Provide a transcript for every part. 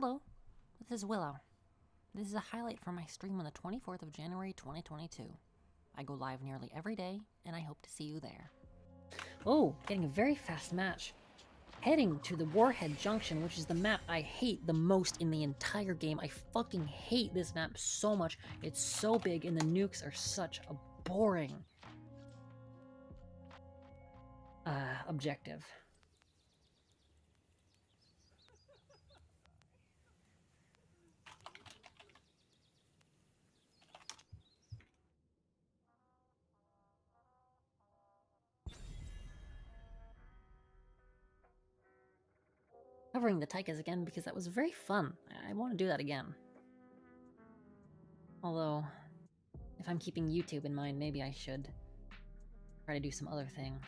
Hello, this is Willow. This is a highlight from my stream on the 24th of January 2022. I go live nearly every day, and I hope to see you there. Oh, getting a very fast match. Heading to the Warhead Junction, which is the map I hate the most in the entire game. I fucking hate this map so much. It's so big, and the nukes are such a boring objective. Covering the Taikas again because that was very fun. I want to do that again. Although, if I'm keeping YouTube in mind, maybe I should try to do some other things.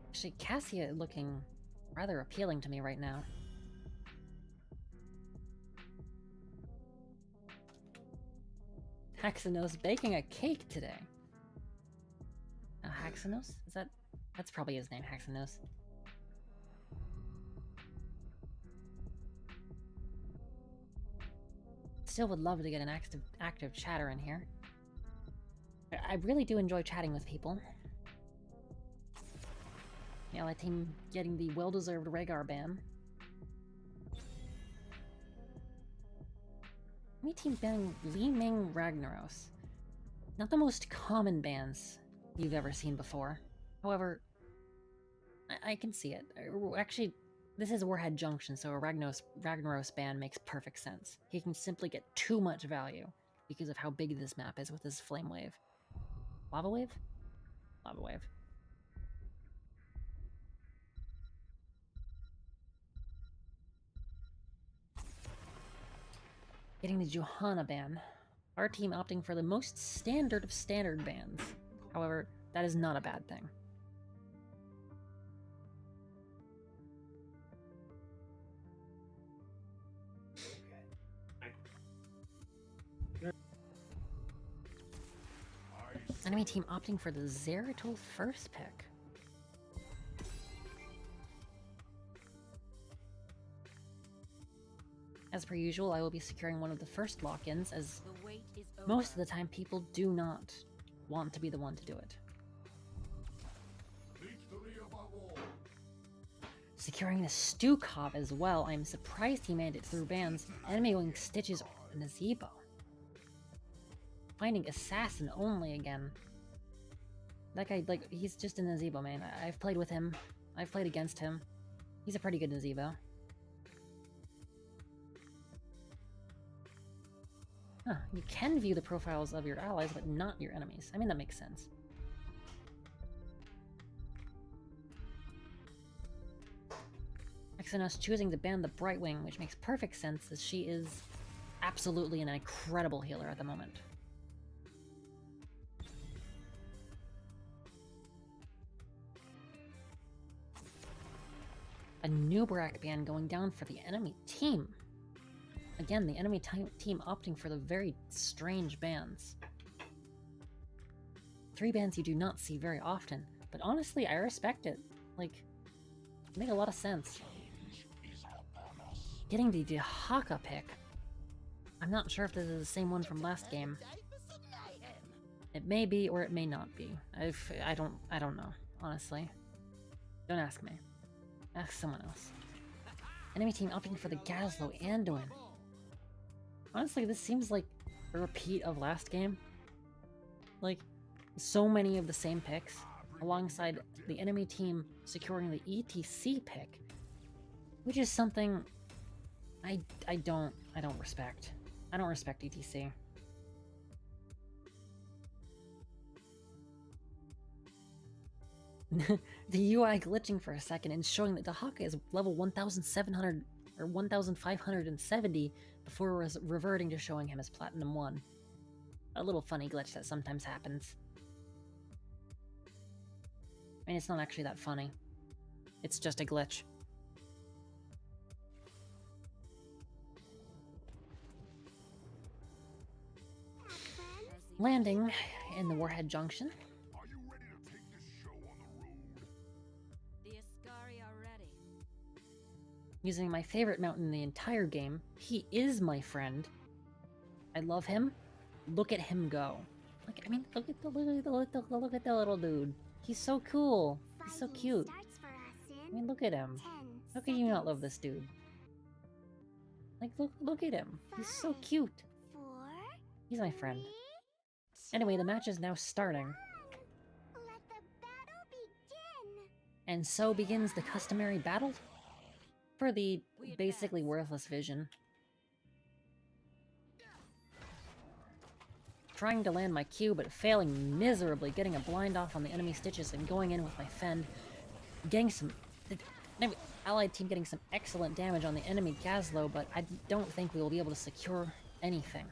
Actually, Cassia looking rather appealing to me right now. Haxanos baking a cake today. Haxanos? That's probably his name, Haxanos. Still would love to get an active chatter in here. I really do enjoy chatting with people. Yeah, my team getting the well-deserved Rhaegar ban. My team banning Li Ming Ragnaros. Not the most common bans you've ever seen before. However, I can see it. Actually, this is Warhead Junction, so a Ragnaros ban makes perfect sense. He can simply get too much value because of how big this map is with his Flame Wave. Lava Wave? Lava Wave. Getting the Johanna ban. Our team opting for the most standard of standard bans. However, that is not a bad thing. Enemy team opting for the Zeratul first pick. As per usual, I will be securing one of the first lock-ins, as most of the time people do not want to be the one to do it. Securing the Stew Cobb as well. I'm surprised he made it through bans. Enemy wing Stitches or Nazebo. Finding Assassin only again. That guy, like, he's just a Nazebo, man. I've played with him. I've played against him. He's a pretty good Nazebo. Huh, you can view the profiles of your allies, but not your enemies. I mean, that makes sense. Exynos choosing to ban the Brightwing, which makes perfect sense, as she is absolutely an incredible healer at the moment. A Nubrak ban going down for the enemy team. Again, the enemy team opting for the very strange bans. 3 bans you do not see very often, but honestly, I respect it. Like, it makes a lot of sense. Getting the Dehaka pick. I'm not sure if this is the same one from last game. It may be, or it may not be. I don't know, honestly. Don't ask me. Ask someone else. Enemy team opting for the Gazlo Anduin. Honestly, this seems like a repeat of last game. Like, so many of the same picks, alongside the enemy team securing the ETC pick, which is something I don't respect. I don't respect ETC. The UI glitching for a second and showing that Dehaka is level 1,700 or 1,570 before reverting to showing him as Platinum 1. A little funny glitch that sometimes happens. I mean, it's not actually that funny. It's just a glitch. Landing in the Warhead Junction. Are you ready to take this show on the road? The Ascari are ready. Using my favorite mount in the entire game. He is my friend. I love him. Look at him go. Like, I mean, look at the little dude. He's so cool. He's so cute. I mean, look at him. How can you not love this dude? Like, look at him. He's so cute. He's my friend. Anyway, the match is now starting. Let the battle begin. And so begins the customary battle for the basically worthless vision. Trying to land my Q, but failing miserably, getting a blind off on the enemy stitches and going in with my fend. Getting some... The allied team getting some excellent damage on the enemy Gazlo, but I don't think we will be able to secure anything.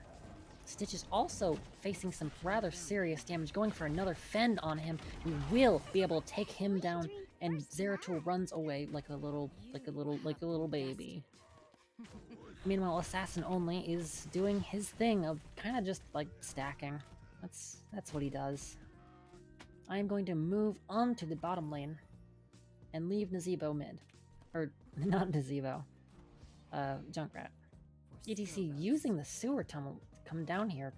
Stitch is also facing some rather serious damage, going for another fend on him. We will be able to take him down, and Zeratul runs away like a little baby. Meanwhile, Assassin Only is doing his thing of kind of just like stacking. That's what he does. I am going to move on to the bottom lane and leave Nazeebo mid. Or, not Nazeebo. Junkrat. ETC using the sewer tunnel to come down here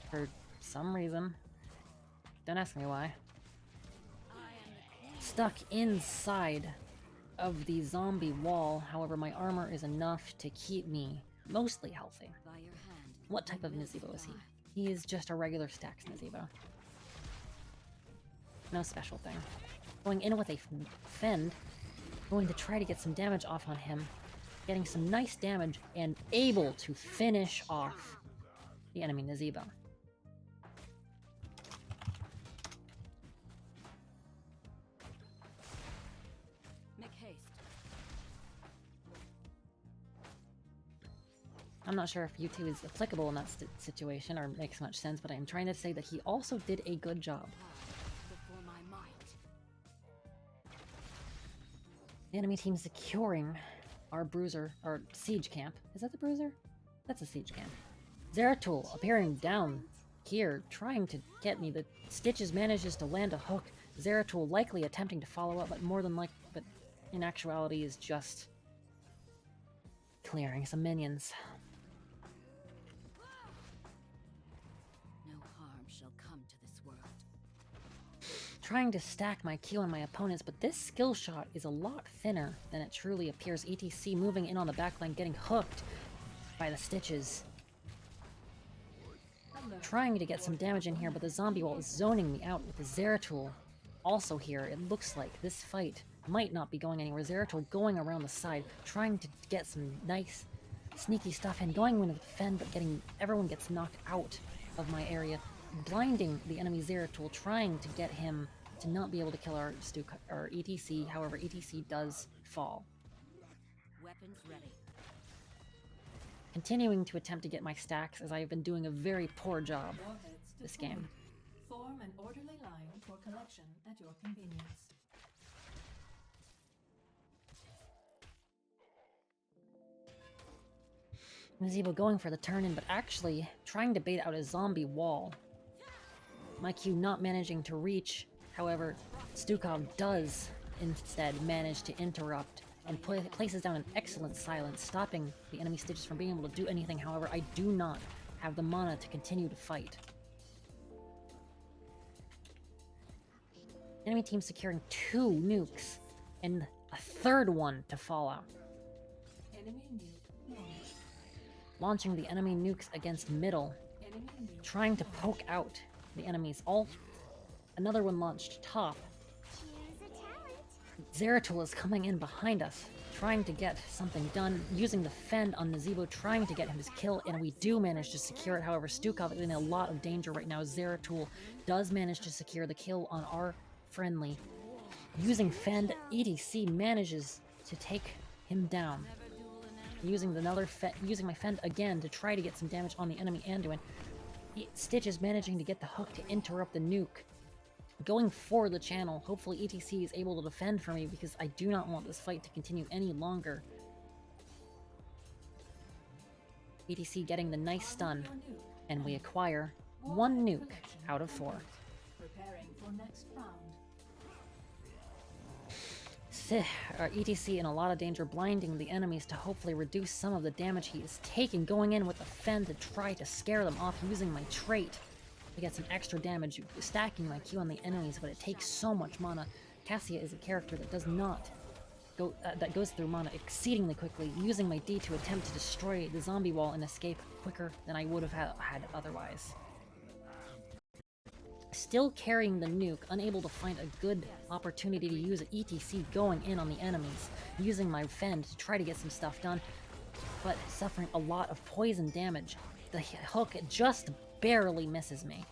for some reason. Don't ask me why. Stuck inside of the zombie wall, however, my armor is enough to keep me mostly healthy. What type of Nazeebo is he? He is just a regular stacks Nazeebo. No special thing. Going in with a fend, going to try to get some damage off on him, getting some nice damage, and able to finish off the enemy Nazeebo. I'm not sure if U2 is applicable in that situation or makes much sense, but I'm trying to say that he also did a good job. The enemy team securing our bruiser, our siege camp. Is that the bruiser? That's a siege camp. Zeratul appearing down here, trying to get me. The Stitches manages to land a hook. Zeratul likely attempting to follow up, but in actuality is just clearing some minions. No harm shall come to this world. Trying to stack my Q on my opponents, but this skill shot is a lot thinner than it truly appears. ETC moving in on the backline, getting hooked by the Stitches. Trying to get some damage in here, but the zombie wall is zoning me out with the Zeratul also here. It looks like this fight might not be going anywhere. Zeratul going around the side, trying to get some nice, sneaky stuff in, going in with Fend, but everyone gets knocked out of my area, blinding the enemy Zeratul, trying to get him to not be able to kill our ETC. However, ETC does fall. Weapons ready. Continuing to attempt to get my stacks, as I have been doing a very poor job this game. Form an orderly line for collection at your convenience. Nazeebo going for the turn-in, but actually trying to bait out a zombie wall. My Q not managing to reach, however, Stukov does instead manage to interrupt and places down an excellent silence, stopping the enemy Stitches from being able to do anything. However, I do not have the mana to continue to fight. Enemy team securing 2 nukes and a third one to fall out. Enemy nuke launched. Launching the enemy nukes against middle, Enemy nuke trying to poke out the enemies. Another one launched top. Zeratul is coming in behind us, trying to get something done, using the fend on Nazeebo, trying to get him his kill, and we do manage to secure it. However, Stukov is in a lot of danger right now. Zeratul does manage to secure the kill on our friendly. Using fend, ETC manages to take him down. Using my fend again to try to get some damage on the enemy Anduin. Stitch is managing to get the hook to interrupt the nuke. Going for the channel. Hopefully ETC is able to defend for me, because I do not want this fight to continue any longer. ETC getting the nice stun, and we acquire 1 nuke out of 4. Preparing for next round. ETC in a lot of danger, blinding the enemies to hopefully reduce some of the damage he is taking, going in with a Fend to try to scare them off using my trait to get some extra damage, stacking my Q on the enemies, but it takes so much mana. Cassia is a character that does not go that goes through mana exceedingly quickly, using my D to attempt to destroy the zombie wall and escape quicker than I would have had otherwise. Still carrying the nuke, unable to find a good opportunity to use ETC going in on the enemies, using my Fend to try to get some stuff done, but suffering a lot of poison damage. The hook just barely misses me.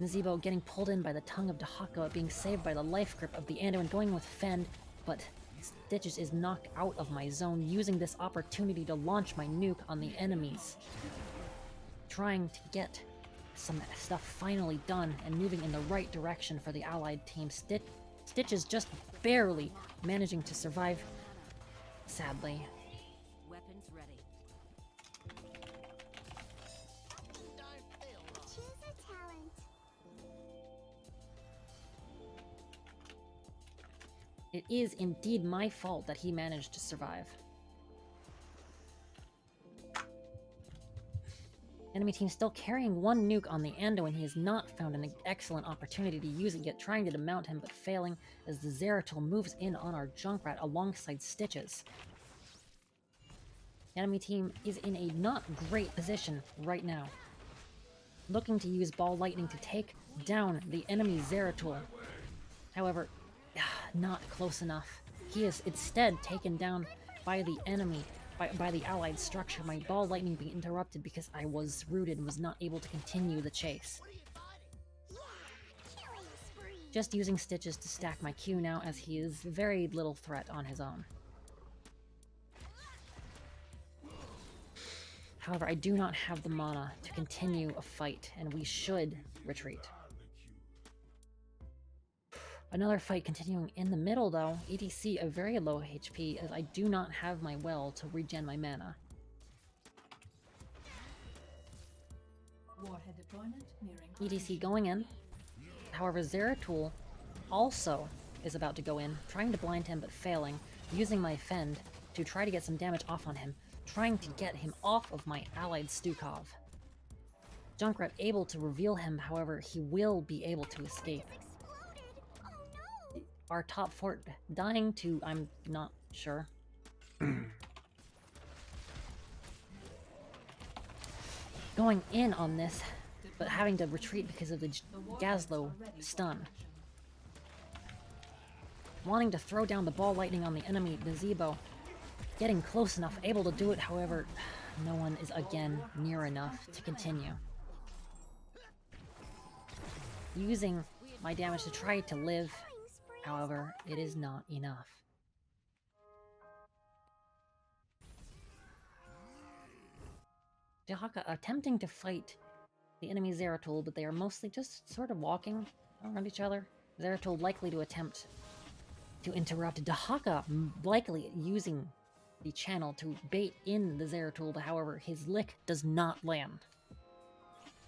Nazebo getting pulled in by the tongue of Dahaka, being saved by the life grip of the Anduin, going with Fend, but Stitches is knocked out of my zone, using this opportunity to launch my nuke on the enemies. Trying to get some stuff finally done and moving in the right direction for the allied team. Stitches just barely managing to survive, sadly. Weapons ready. Choose a talent. It is indeed my fault that he managed to survive. Enemy team still carrying 1 nuke on the Anduin. He has not found an excellent opportunity to use it yet, trying to demount him but failing as the Zeratul moves in on our Junkrat alongside Stitches. Enemy team is in a not great position right now, looking to use Ball Lightning to take down the enemy Zeratul. However, not close enough. He is instead taken down by the enemy, by the allied structure, my Ball Lightning being interrupted because I was rooted and was not able to continue the chase. Just using Stitches to stack my Q now, as he is very little threat on his own. However, I do not have the mana to continue a fight, and we should retreat. Another fight continuing in the middle, though. ETC a very low HP, as I do not have my well to regen my mana. Warhead deployment nearing. ETC going in. However, Zeratul also is about to go in, trying to blind him but failing, using my Fend to try to get some damage off on him, trying to get him off of my allied Stukov. Junkrat able to reveal him, however, he will be able to escape. Our top fort dying to, I'm not sure. Going in on this, but having to retreat because of the Gazlo stun. Wanting to throw down the Ball Lightning on the enemy Nazebo. Getting close enough, able to do it, however, no one is again near enough to continue. Using my damage to try to live. However, it is not enough. Dahaka attempting to fight the enemy Zeratul, but they are mostly just sort of walking around each other. Zeratul likely to attempt to interrupt. Dahaka likely using the channel to bait in the Zeratul, but however, his lick does not land.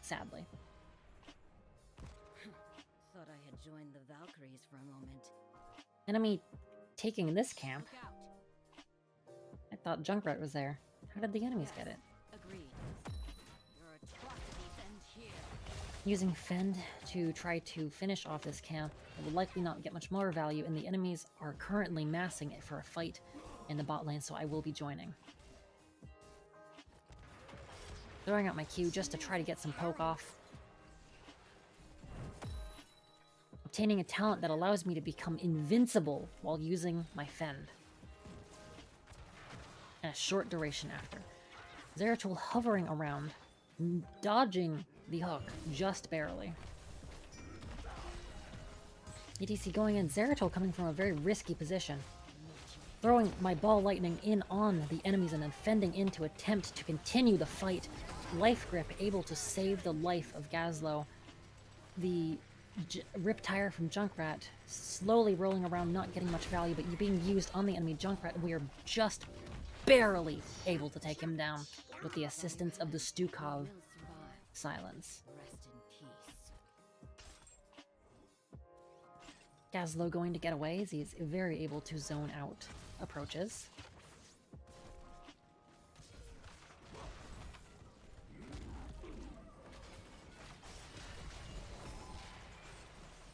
Sadly. Thought I had joined the Valkyries for a moment. Enemy taking this camp. I thought Junkrat was there. How did the enemies get it? Agreed. Your atrocities end here. Using Fend to try to finish off this camp, it will likely not get much more value, and the enemies are currently massing it for a fight in the bot lane, so I will be joining. Throwing out my Q just to try to get some poke off. Obtaining a talent that allows me to become invincible while using my Fend. And a short duration after. Zeratul hovering around, dodging the hook just barely. ETC going in, Zeratul coming from a very risky position. Throwing my Ball Lightning in on the enemies and then fending in to attempt to continue the fight. Life Grip able to save the life of Gazlo. The Riptire from Junkrat slowly rolling around, not getting much value, but being used on the enemy Junkrat. We are just barely able to take him down with the assistance of the Stukov. Will survive. Silence. Rest in peace. Gazlo going to get away as he's very able to zone out approaches.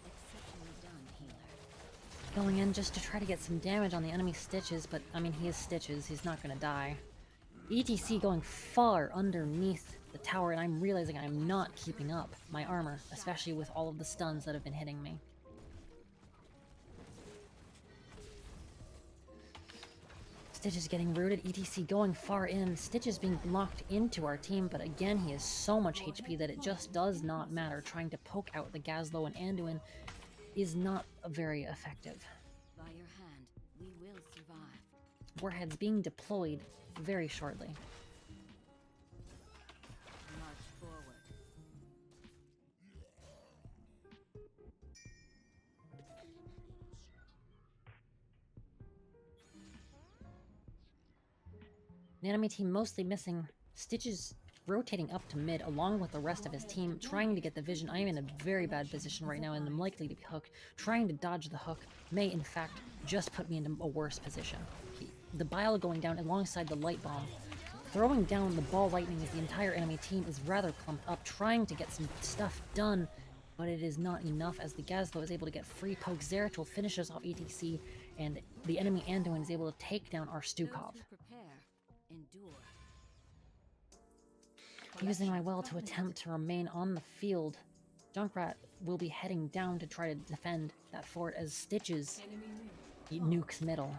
Exceptionally done, healer. Going in just to try to get some damage on the enemy Stitches, but I mean, he is Stitches, he's not gonna die. ETC going far underneath the tower, and I'm realizing I'm not keeping up my armor, especially with all of the stuns that have been hitting me. Stitches getting rooted, ETC going far in, Stitches being locked into our team, but again, he has so much HP that it just does not matter. Trying to poke out the Gazlo and Anduin is not very effective. By your hand, we will survive. Warhead's being deployed very shortly. March forward. The enemy team mostly missing. Stitches rotating up to mid along with the rest of his team, trying to get the vision. I am in a very bad position right now and I'm likely to be hooked. Trying to dodge the hook may in fact just put me into a worse position. The bile going down alongside the light bomb. Throwing down the ball lightning as the entire enemy team is rather clumped up, trying to get some stuff done, but it is not enough as the Gazlo is able to get free poke. Zeratul finishes off ETC, and the enemy Anduin is able to take down our Stukov. Those who prepare, endure. Using my will to attempt to remain on the field, Junkrat will be heading down to try to defend that fort as Stitches nukes middle.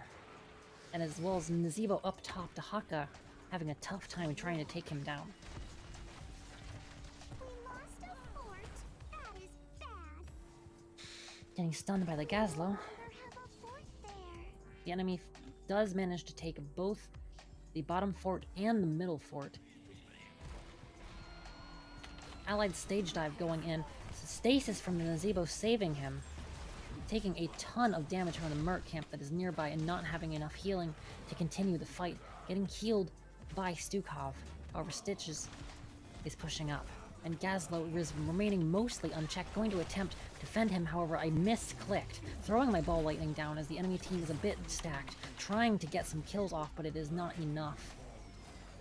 And as well as Nazebo up top to Haka, having a tough time trying to take him down. We lost a fort. That is bad. Getting stunned by the Gazlo. Never have a fort there. The enemy does manage to take both the bottom fort and the middle fort. Allied stage dive going in. Stasis from the Nazebo saving him. Taking a ton of damage from the Merc camp that is nearby and not having enough healing to continue the fight. Getting healed by Stukov. However, Stitches is pushing up. And Gazlo is remaining mostly unchecked, going to attempt to defend him. However, I misclicked, throwing my ball lightning down as the enemy team is a bit stacked, trying to get some kills off, but it is not enough.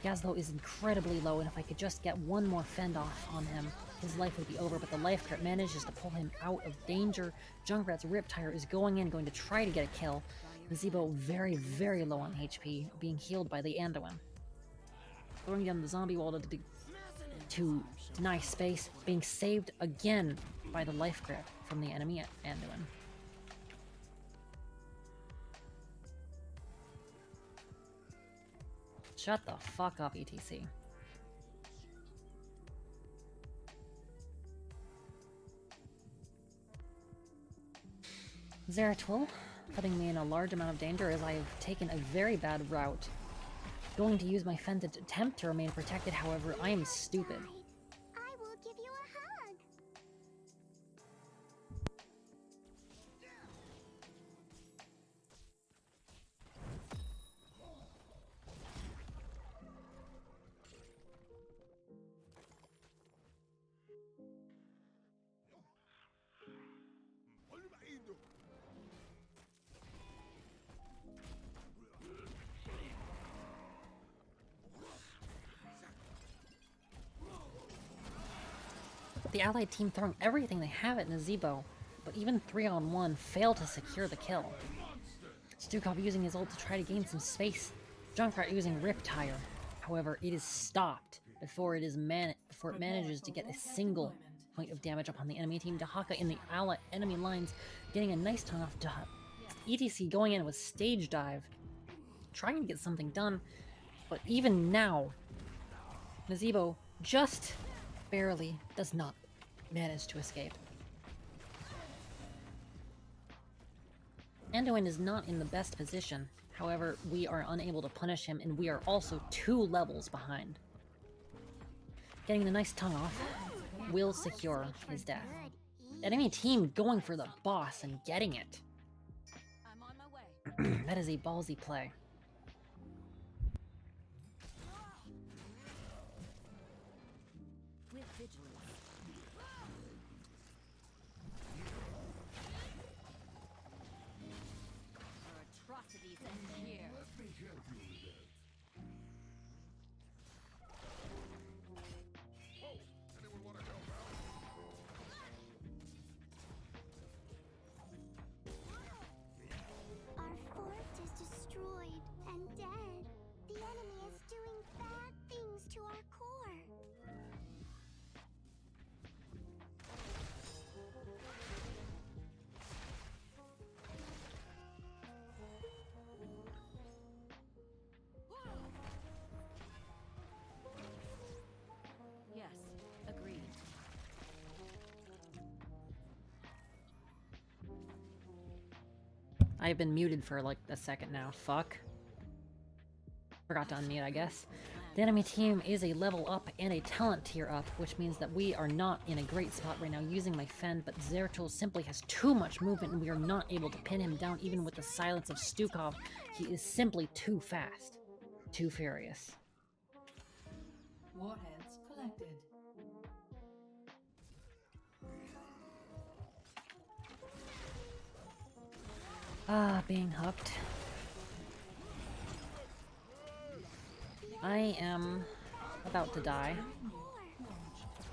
Gazlo is incredibly low, and if I could just get one more fend off on him, his life would be over, but the life crit manages to pull him out of danger. Junkrat's Riptire is going in, going to try to get a kill. Nazebo very, very low on HP, being healed by the Anduin. Throwing down the zombie wall to deny space, being saved again by the life crit from the enemy Anduin. Shut the fuck up, ETC. Zeratul, putting me in a large amount of danger as I have taken a very bad route. Going to use my Fen to attempt to remain protected, however, I am stupid. I will give you a hug. The allied team throwing everything they have at Nazebo, but even 3-on-1 fail to secure the kill. Stukov using his ult to try to gain some space. Junkrat using Riptire. However, it is stopped before it manages to get a single point of damage upon the enemy team. Dahaka in the enemy lines getting a nice tongue off. ETC going in with stage dive, trying to get something done, but even now, Nazebo just barely does not manage to escape. Anduin is not in the best position. However, we are unable to punish him, and we are also 2 levels behind. Getting the nice tongue off will secure his death. Enemy team going for the boss and getting it. I'm on my way. That is a ballsy play. With vigilance. I've been muted for like a second now. Fuck. Forgot to unmute, I guess. The enemy team is a level up and a talent tier up, which means that we are not in a great spot right now using my Fend, but Zeratul simply has too much movement and we are not able to pin him down even with the silence of Stukov. He is simply too fast. Too furious. Warheads collected. Ah, being hooked. I am about to die.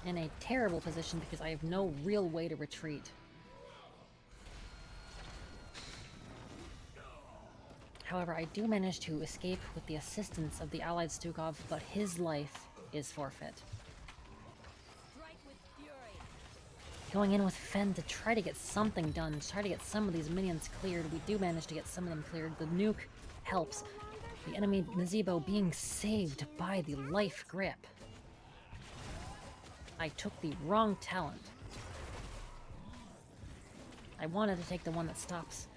In a terrible position because I have no real way to retreat. However, I do manage to escape with the assistance of the allied Stukov, but his life is forfeit. Going in with Fend to try to get something done, try to get some of these minions cleared. We do manage to get some of them cleared. The nuke helps. The enemy Nazebo being saved by the life grip. I took the wrong talent. I wanted to take the one that stops,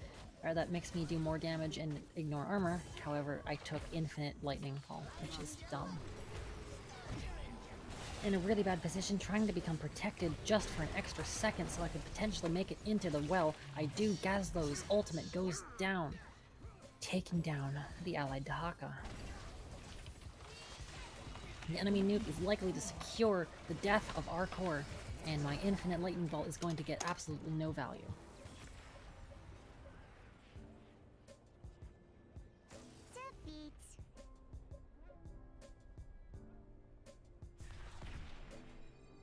or that makes me do more damage and ignore armor. However, I took infinite lightning fall, which is dumb. In a really bad position, trying to become protected just for an extra second so I could potentially make it into the well. I do. Gazlow's ultimate goes down, taking down the allied Dahaka. The enemy nuke is likely to secure the death of our core, and my infinite lightning bolt is going to get absolutely no value. Defeat.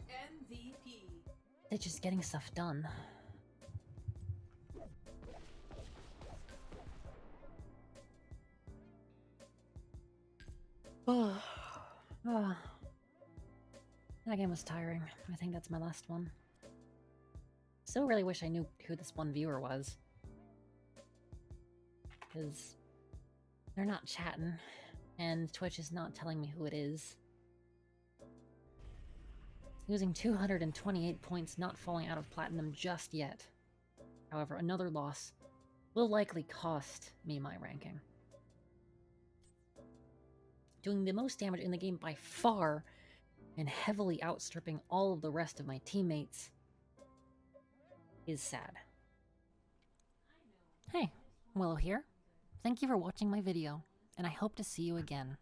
MVP. They're just getting stuff done. Oh. That game was tiring. I think that's my last one. Still really wish I knew who this one viewer was. Because they're not chatting, and Twitch is not telling me who it is. Losing 228 points, not falling out of Platinum just yet. However, another loss will likely cost me my ranking. Doing the most damage in the game by far, and heavily outstripping all of the rest of my teammates, is sad. Hey, Willow here. Thank you for watching my video, and I hope to see you again.